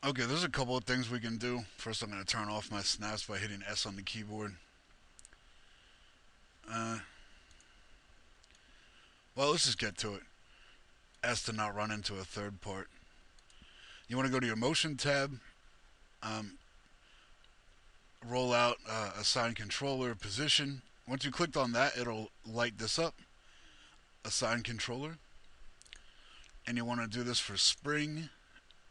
Okay, there's a couple of things we can do. First, I'm going to turn off my snaps by hitting S on the keyboard. Uh, well, let's just get to it. S to not run into a third part. You want to go to your motion tab, um, roll out assign controller position. Once you clicked on that, it'll light this up, assign controller. And you want to do this for spring.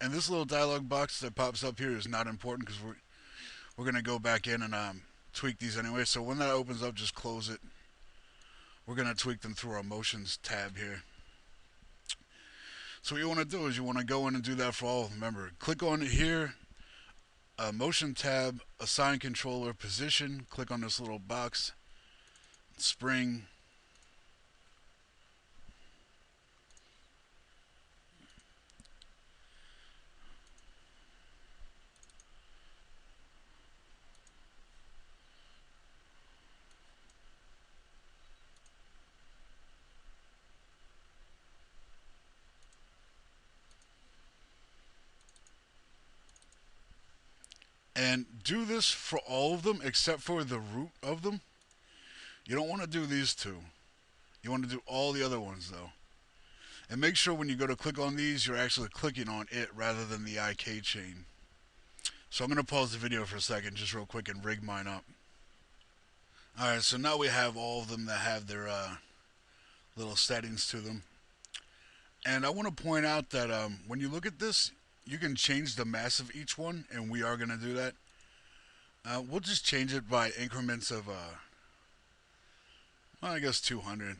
And this little dialog box that pops up here is not important because we're going to go back in and tweak these anyway. So when that opens up, just close it. We're going to tweak them through our motions tab here. So what you want to do is you want to go in and do that for all of them. Remember, click on it here, motion tab, assign controller position, click on this little box, spring, and do this for all of them except for the root of them. You don't want to do these two. You want to do all the other ones though. And make sure when you go to click on these, you're actually clicking on it rather than the IK chain. So I'm going to pause the video for a second just real quick and rig mine up. Alright, so now we have all of them that have their little settings to them. And I want to point out that when you look at this, you can change the mass of each one, and we are going to do that. We'll just change it by increments of, well, I guess 200.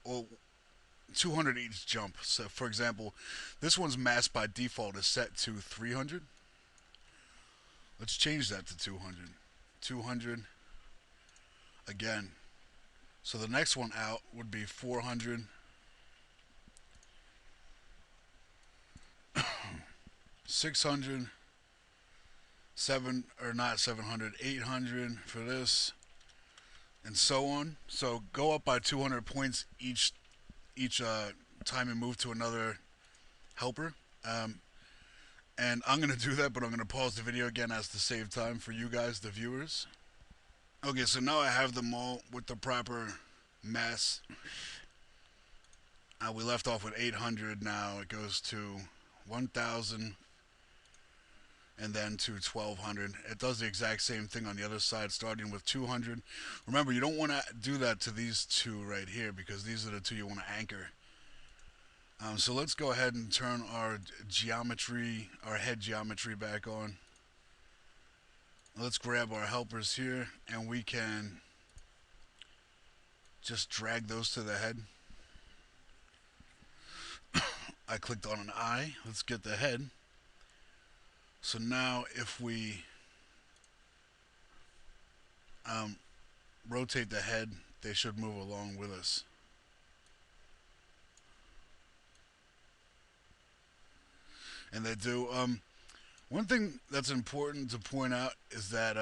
Well, 200 each jump. So, for example, this one's mass by default is set to 300. Let's change that to 200. 200 again. So the next one out would be 400. 600, or not 700, 800 for this, and so on. So go up by 200 points each time you move to another helper. And I'm gonna do that, but I'm gonna pause the video again as to save time for you guys, the viewers. Okay, so now I have them all with the proper mass. We left off with 800. Now it goes to 1,000. And then to 1200. It does the exact same thing on the other side, starting with 200. Remember, you don't want to do that to these two right here because these are the two you want to anchor. So let's go ahead and turn our geometry, our head geometry back on. Let's grab our helpers here, and we can just drag those to the head. I clicked on an eye. Let's get the head. So now if we rotate the head, they should move along with us. And they do. One thing that's important to point out is that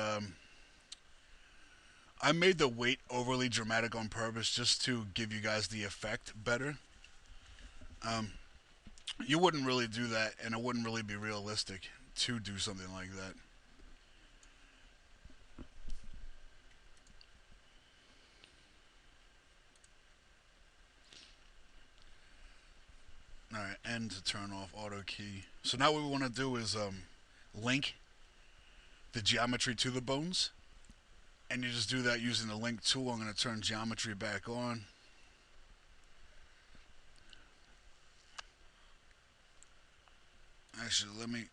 I made the weight overly dramatic on purpose just to give you guys the effect better. Um, you wouldn't really do that, and it wouldn't really be realistic to do something like that. Alright, and to turn off auto key. So now what we want to do is link the geometry to the bones. And you just do that using the link tool. I'm going to turn geometry back on. Actually, let me...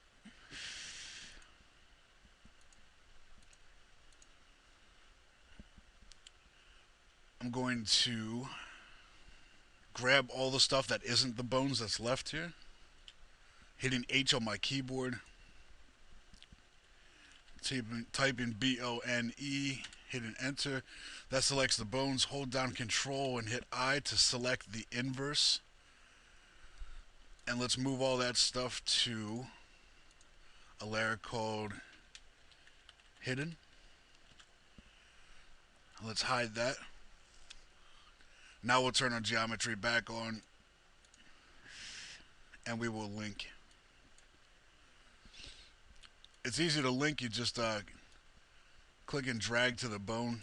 I'm going to grab all the stuff that isn't the bones that's left here. Hitting H on my keyboard. Typing B-O-N-E. Hitting enter. That selects the bones. Hold down control and hit I to select the inverse. And let's move all that stuff to a layer called hidden. Let's hide that. Now we'll turn our geometry back on and we will link. it's easy to link. You just click and drag to the bone.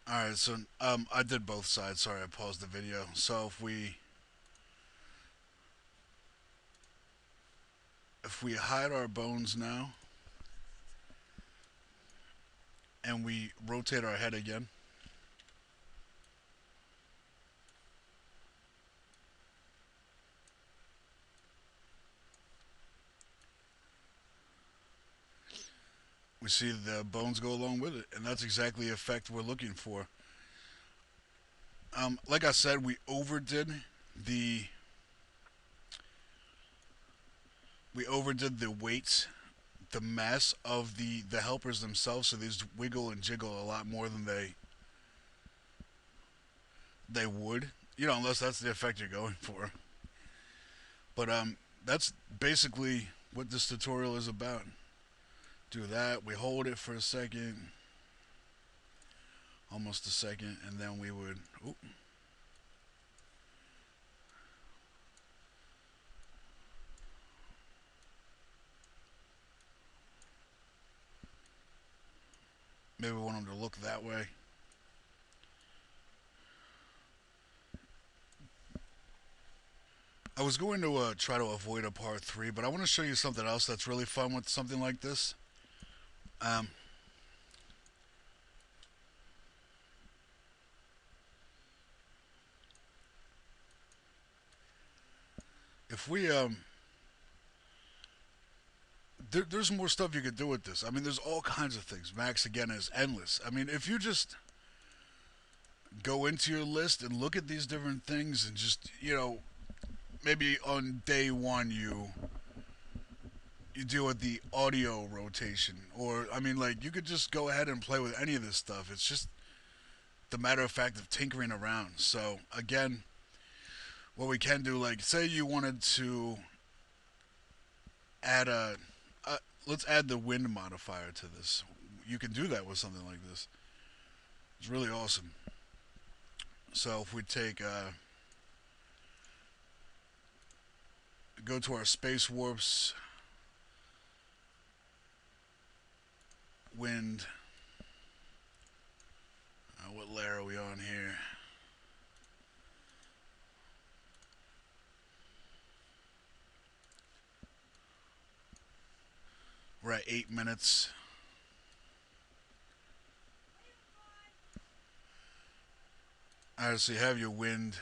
All right, so I did both sides. Sorry, I paused the video. So if we hide our bones now and we rotate our head again, we see the bones go along with it, and that's exactly the effect we're looking for. Like I said, the we overdid the weights, the mass of the helpers themselves, so these wiggle and jiggle a lot more than they would. Unless that's the effect you're going for. But that's basically what this tutorial is about. Do that. We hold it for a second, almost a second, and then we would. Oop, maybe we want them to look that way. I was going to try to avoid a part 3, but I want to show you something else that's really fun with something like this. Um, if we there's more stuff you could do with this. I mean, there's all kinds of things. Max again is endless. I mean, if you just go into your list and look at these different things and just maybe on day one you deal with the audio rotation, or I mean, like, you could just go ahead and play with any of this stuff. It's just the matter of fact of tinkering around. So again, what we can do, like, say you wanted to add let's add the wind modifier to this. You can do that with something like this. It's really awesome. So if we take go to our space warps, wind. What layer are we on here? We're at 8 minutes. Alright, so you have your wind.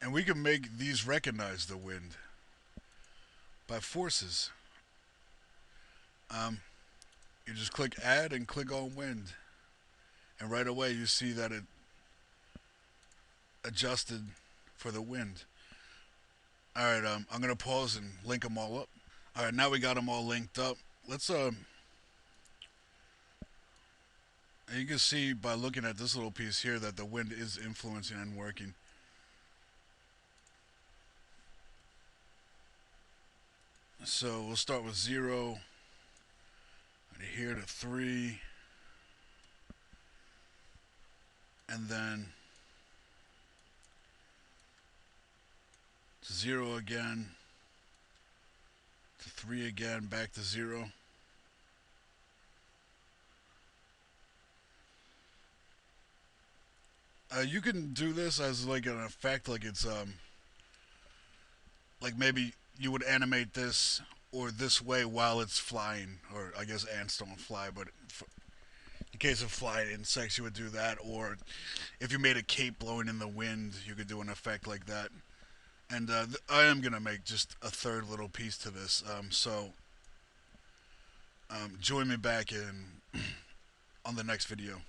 And we can make these recognize the wind by forces. You just click add and click on wind. And right away you see that it adjusted for the wind. Alright, I'm going to pause and link them all up. Alright, now we got them all linked up. Let's, and you can see by looking at this little piece here that the wind is influencing and working. So we'll start with 0, here to 3, and then to 0 again, to 3 again, back to 0. You can do this as like an effect, like it's like maybe you would animate this or this way while it's flying, or I guess ants don't fly, but in case of flying insects you would do that, or if you made a cape blowing in the wind you could do an effect like that. And I am going to make just a third little piece to this, so join me back in on the next video.